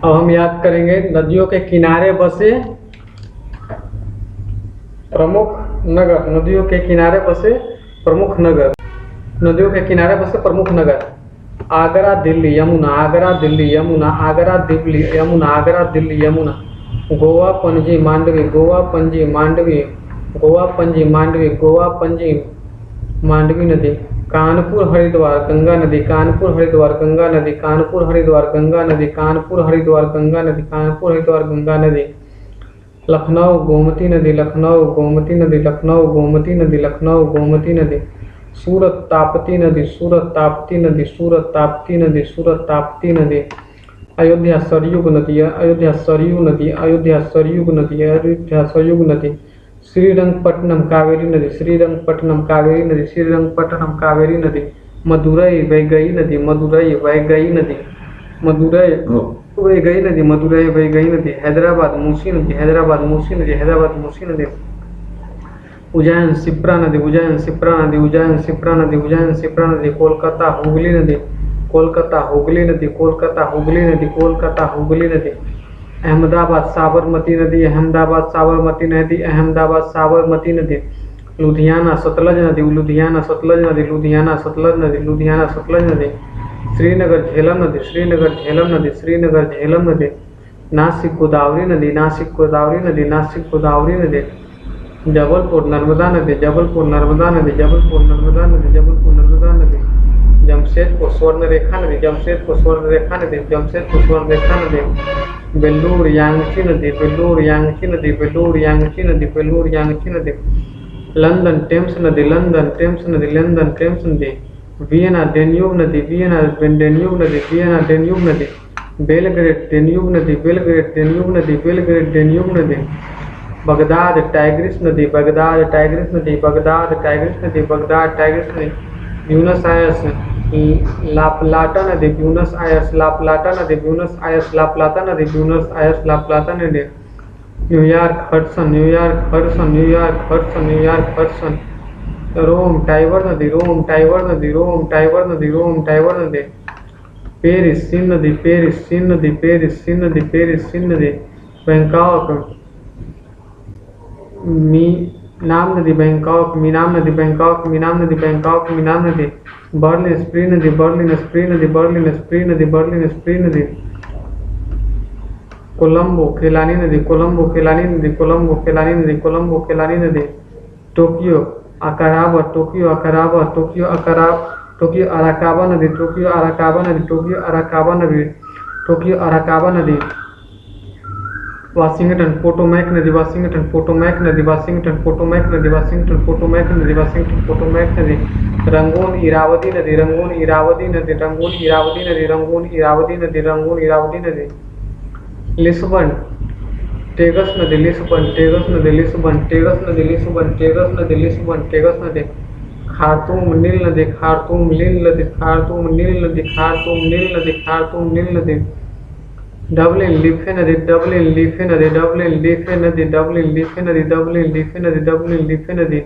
अब हम याद करेंगे नदियों के किनारे बसे प्रमुख नगर। नदियों के किनारे बसे प्रमुख नगर। नदियों के किनारे बसे प्रमुख नगर। आगरा दिल्ली यमुना, आगरा दिल्ली यमुना, आगरा दिल्ली यमुना, आगरा दिल्ली यमुना। गोवा पणजी मांडवी, गोवा पणजी मांडवी, गोवा पणजी मांडवी, गोवा पणजी मांडवी नदी। कानपुर हरिद्वार गंगा नदी, कानपुर हरिद्वार गंगा नदी, कानपुर हरिद्वार गंगा नदी, कानपुर हरिद्वार गंगा नदी, कानपुर हरिद्वार गंगा नदी। लखनऊ गोमती नदी, लखनऊ गोमती नदी, लखनऊ गोमती नदी, लखनऊ गोमती नदी। सूरत ताप्ती नदी, सूरत ताप्ती नदी, सूरत ताप्ती नदी, सूरत ताप्ती नदी। अयोध्या सरयुग नदी, अयोध्या सरयू नदी, अयोध्या सरयुग नदी, अयोध्या सरयुग नदी। श्रीरंगपट्टनम कावेरी नदी, श्रीरंगपट्टनम कावेरी नदी, श्रीरंगपट्टनम कावेरी नदी। मदुरई वैगई नदी, मदुरई वैगई नदी, मदुरई वैगई नदी, मदुरई वैगई नदी। हैदराबाद मूसी नदी, हैदराबाद मूसी नदी, हैदराबाद मूसी नदी। उज्जैन शिप्रा नदी, उज्जैन शिप्रा नदी, उज्जैन शिप्रा नदी, उज्जैन शिप्रा नदी। कोलकाता हुगली नदी, कोलकाता हुगली नदी, कोलकाता हुगली नदी, कोलकाता हुगली नदी। अहमदाबाद साबरमती नदी, अहमदाबाद साबरमती नदी, अहमदाबाद साबरमती नदी। लुधियाना सतलज नदी, लुधियाना सतलज नदी, लुधियाना सतलज नदी, लुधियाना सतलज नदी। श्रीनगर झेलम नदी, श्रीनगर झेलम नदी, श्रीनगर झेलम नदी। नासिक गोदावरी नदी, नासिक गोदावरी नदी, नासिक गोदावरी नदी। जबलपुर नर्मदा नदी, जबलपुर नर्मदा नदी, जबलपुर नर्मदा नदी, जबलपुर नर्मदा नदी। जमशेदपुर स्वर्ण रेखा नदी, जमशेदपुर स्वर्ण रेखा नदी, जमशेदपुर स्वर्ण रेखा नदी। बेल्लूर यांगची नदी, बेल्लूर यांगची नदी, बेल्लूर यांगची नदी, बेल्लूर यांगची नदी। लंदन टेम्स नदी, लंदन टेम्स नदी, लंदन टेम्स नदी। वियना डेन्यूब नदी, वियना डेन्यूब नदी, वियना डेन्यूब नदी। बेलग्रेड डेन्यूब नदी, बेलग्रेड डेन्यूब नदी, बेलग्रेड डेन्यूब नदी। बगदाद टाइग्रिस नदी, बगदाद टाइग्रिस नदी, बगदाद टाइग्रिस नदी, बगदाद टाइग्रिस नदी। ब्यूनस आयर्स लाप्लाटा नदी, ब्यूनस आयर्स लाप्लाटा नदी, ब्यूनस आयर्स लाप्लाटा नदी, ब्यूनस आयर्स लाप्लाटा नदी। New York Hudson, New York Hudson, New York Hudson, New York Hudson. Rome Tiber नदी, रोम टाइबर नदी, रोम टाइबर नदी, रोम टाइबर नदी। पेरिस सिन नदी, पेरिस सिन नदी, पेरिस सिन नदी, पेरिस सिन नदी। बैंकॉक मीनाम नदी, बैंकॉक मीनाम नदी, बैंकॉक मीनाम नदी, बैंकॉक मीनाम नदी। बर्लिन स्प्री नदी, बर्लिन स्प्री नदी, बर्लिन स्प्री नदी, बर्लिन स्प्री नदी। कोलंबो केलानी नदी, कोलंबो केलानी नदी, कोलंबो केलानी नदी, कोलंबो केलानी नदी। टोक्यो अकाराबा, टोक्यो अकाराबा, टोक्यो अकाराबा, टोक्यो अराकाबा नदी, टोक्यो अराकाबा नदी, टोक्यो अराकाबा नदी, टोक्यो अराकाबा नदी। वाशिंगटन पोटोमैक नदी, वाशिंगटन पोटोमैक नदी, वाशिंगटन पोटोमैक नदी, वाशिंगटन पोटोमैक नदी, वाशिंगटन पोटोमैक नदी। रंगून इरावती नदी, रंगून इरावती नदी, रंगून इरावती नदी, रंगून इरावती नदी, रंगून इरावती नदी। लिस्बन टेगस नदी, लिस्बन टेगस नदी, लिस्बन टेगस नदी, लिस्बन टेगस नदी, लिस्बन टेगस नदी। खार्तूम नील नदी, खार्तूम नील नदी, खार्तूम नील नदी, खार्तूम नील नदी, खार्तूम नील नदी। डबलिन लीफे नदी, डबलिन लीफे नदी, डबलिन लीफे नदी, डबलिन लीफे नदी, डबलिन लीफे नदी, डबलिन लीफे नदी।